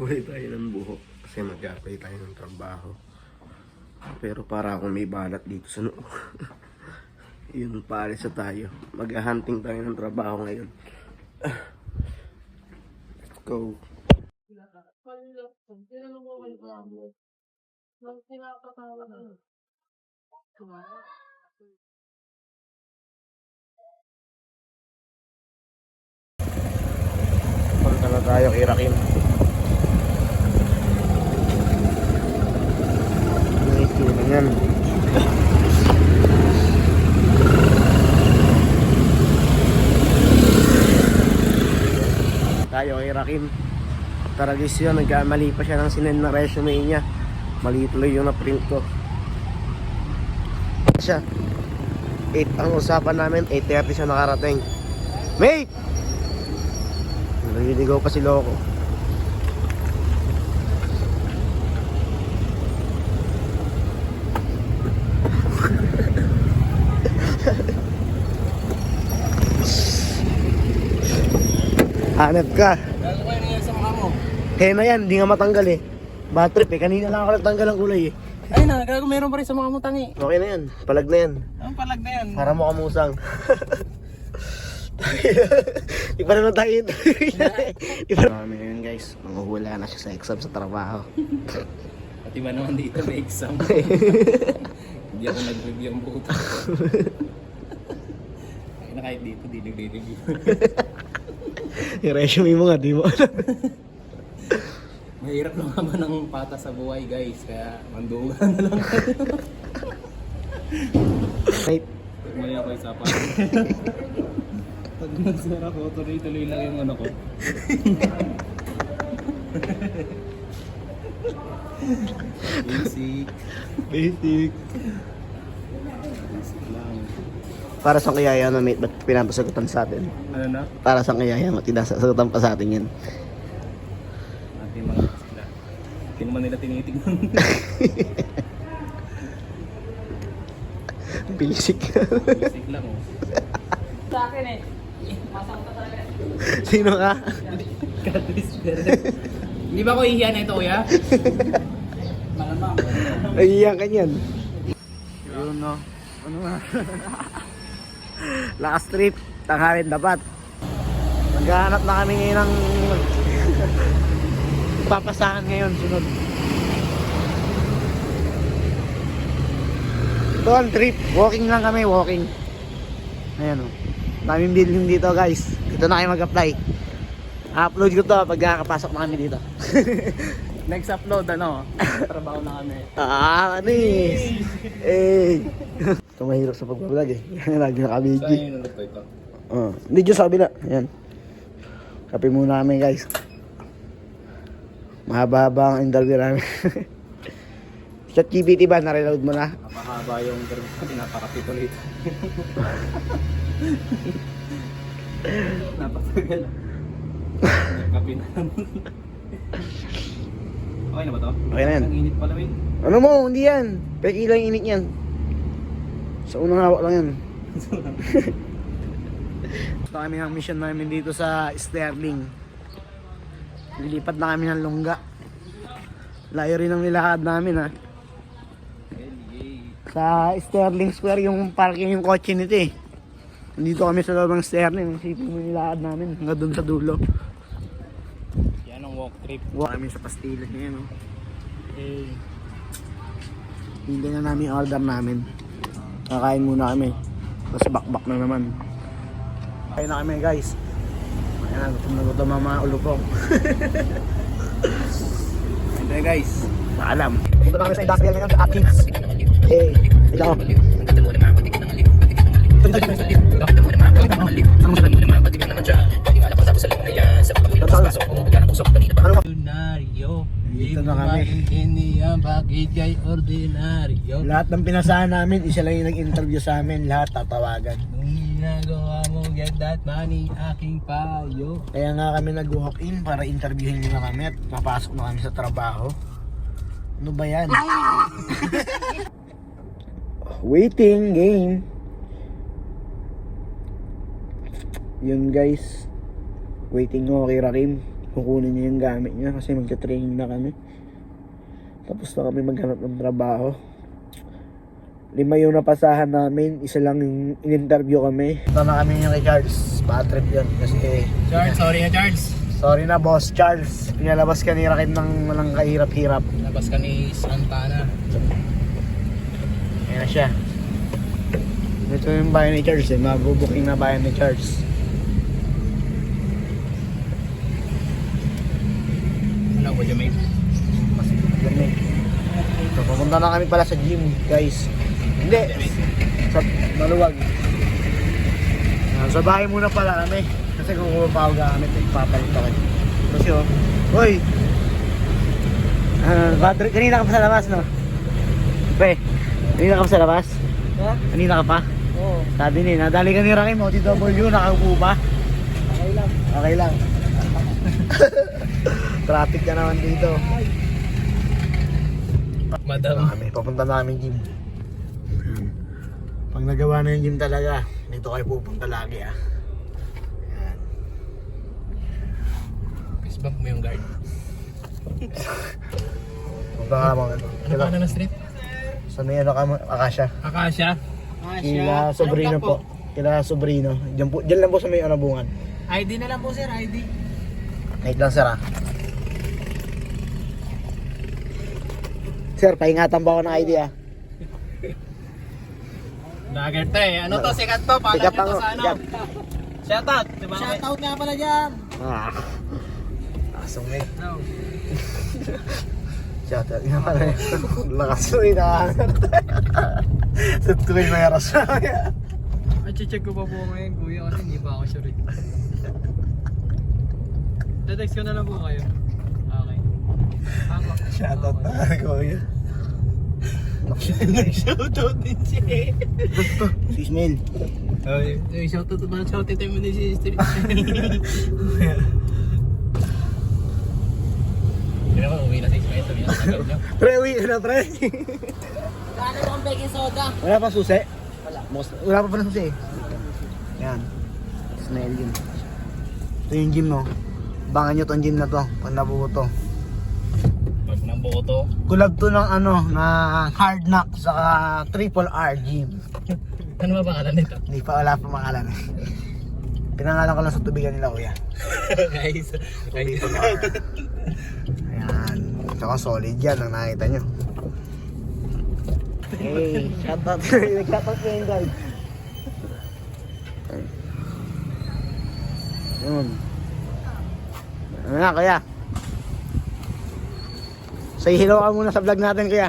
Kulay tayo ng buhok kasi mag-apply tayo ng trabaho. Pero para akong may balat dito sa noo. Yun, paalis na tayo. Mag-hunting tayo ng trabaho ngayon. Let's go. Punta na tayo kay Rakim. Ito na yan. Tayo kay Rakim. Taragis yun, nagkamali pa siya ng sinend na resume niya. Mali tuloy yung na-print ko. Siya 8 ang usapan namin, 8:30 siya nakarating. Mate! Naliligaw pa si Loco. Hanap ka. Hena yan, hindi nga matanggal eh. Bad trip eh, kanina lang ako nagtanggal ang kulay eh. Ay na, gago meron pa rin sa mga mutangi. Okay na yan, palag na yan. Ang palag na yan. Para mo kamusang. Di pa naman tayo yun. Di pa naman yun guys, manguhula na siya sa exam sa trabaho. Pati ba naman dito may exam? Hindi ako nag-review ang buto. Ay na kahit dito, di nag-review. Yung resume mo nga, di mo alam. Mahirap lang naman ang pata sa buhay guys, kaya manduga na lang kayo. Right. Maya ko isa pa. Pag nagsara ko, tuloy-tuloy lang yung ano ko. Basic. Basic. Basic lang. Para sa kayaya na mate, ba't pinapasagutan sa atin? Ano na? Para sa kayaya, ba't pinapasagutan pa sa atin yan? Ating mga sila. Hindi naman nila tinitignan. Basic. Basic lang oh. Sa akin eh. Masang ka talaga. Sino ka? Hindi ba ako ihiya na ito kuya? Malamang. Nagiyan ka niyan. Yun no. Ano nga? Last trip, tanghalin dapat. Maghahanap na kami ngayon ng papasahan ngayon, sunod. Ito ang trip, walking lang kami, walking. Ayan o, daming building dito guys. Dito na kayo mag-apply. Upload ko to pag kakapasok na kami dito. Next upload ano? Trabaho na kami. Ano eh. Ito mahirap sa pagbablog eh. Lagi nakabigi. Saan yung ito? Hindi dyan sa kabila. Ayan. Kape muna kami guys. Mahaba-haba ang interview namin. ChatGPT ba? Na-reload mo na? Mahaba yung interview ko. Pinapakapit ulit. Napatagal. Nagkapi na naman. Okay na ba to? Okay na yan. Ang init pala Wayne. Ano mo? Hindi yan. Pero kilo yung init yan. Sa unang hawak lang yan. Gusto kami ang mission namin dito sa Sterling. Lilipat na kami ng Lungga. Layo rin ang nilakad namin ha. Sa Sterling Square yung parking yung kotse nito eh. Nandito kami sa loob ng Sterling. Isipin mo yung nilakad namin hanggang dun sa dulo. Yan ang walk trip. Walk kami sa Pastillas ngayon oh. Hindi na namin order namin. Kakain muna kami. Tapos bakbak na naman. Kain na kami guys. Ayan, gutom ang mga ulo ko. Okay guys. Paalam. Dito na kami sa industrial ngayon sa Atkins. Ito ako. Ordinaryo. Dito na kami. Bakit kay ordinaryo? Lahat ng pinasahan namin, isa lang yung nag-interview sa amin. Lahat tatawagan. Kung ginagawa mo, get that money, aking payo. Kaya nga kami nag-walk-in para interviewin nyo na kami at mapasok na kami sa trabaho. Ano ba yan? Waiting game. Yun guys. Waiting ko kay Rakim. kukunin niya yung gamit niya kasi magta-training na kami. Tapos na kami maghanap ng trabaho. 5 yung napasahan namin, isa lang yung in-interview kami. Ito na kami yung kay Charles, bad trip yun kasi... Charles, sorry na Charles. Sorry na boss Charles, pinalabas ka ni Rakim ng walang kahirap-hirap. Labas ka ni Santana. Ayan na siya. Ito yung bayan ni Charles mabubuking na bayan ni Charles. Ano ko dyan, mate? Mas lamig. So pupunta na kami pala sa gym guys. Hindi, sa maluwag. Sa bahay muna pala kami. Kasi kukuha pa ako gamit, ipapalit ako. Kasi oh, hoy! Kanina ka pa sa labas, no? Pre, kanina ka pa sa labas? Ha? Kanina ka pa? Oo. Sabi ni, nadali ka ni Rakim, OTW, nakaupo pa. Okay lang. Okay lang. Traffic na naman dito. Madam. Papunta namin gym. Ayan. Pag nagawa na yung gym talaga, dito kayo pupunta lagi ah. Ayan. Fist bump mo yung guard. Punta ka naman. Ano pa na street? Sa may ano ka mo, Akasha. Akasha. Kila Sobrino po. Kila Sobrino. Diyan lang po sa may anabungan. ID na lang po sir, ID. Wait lang sir ah. Sir, paingatan ba ako ng ID ah? Lager to eh. Ano to? Sikat to. Paalam Sikat nyo to ako, sa ano. sikat. Shoutout. Diba? Shoutout nga pala dyan. Ah. Asong eh. No. Shoutout nga pala eh. Lakas mo eh nakahangat. Sat ko kayo mayroon sa kaya. I-check ko pa po ngayon kuya kasi hindi pa ako sure. Text ko na lang po kayo. Okay. Ako. Shoutout na kuya. Nag-shoutout din siya eh. Si Ismail. Ay, shoutout ba? Shoutout tayo mo din si street. Hindi naman, uwi na si Ismail. Sabi na sa tagal nyo. Pre, uwi ka na pre. Gaano mo ang baking soda? Wala pa susi? Wala pa pala susi eh. Yan. Ismail gym. Ito yung gym no. Bangan nyo tong gym na to. Pag nabuo to. Pag nabuo to. Kulab to ng ano, na hard knock saka triple R gym. Ano ba pangalan nito? Hindi pa wala pa makalan eh. Pinangalan ko lang sa tubigan nila kuya. Guys. Triple R. Ayan. Saka solid yan ang nakita nyo. Hey, shoutout. Nag-shoutout ko yun guys. Yun. Ano na kuya? Say hello ka muna sa vlog natin kuya.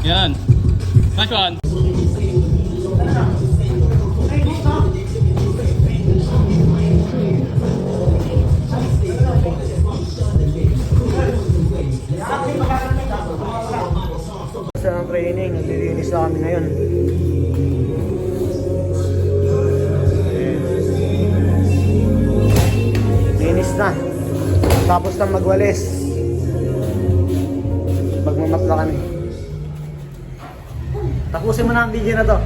Yan. Nice one. Sa training, nililinis na kami ngayon. Linis na. Tapos na magwalis. Magmamatla kami. Tapusin mo na ang video na to.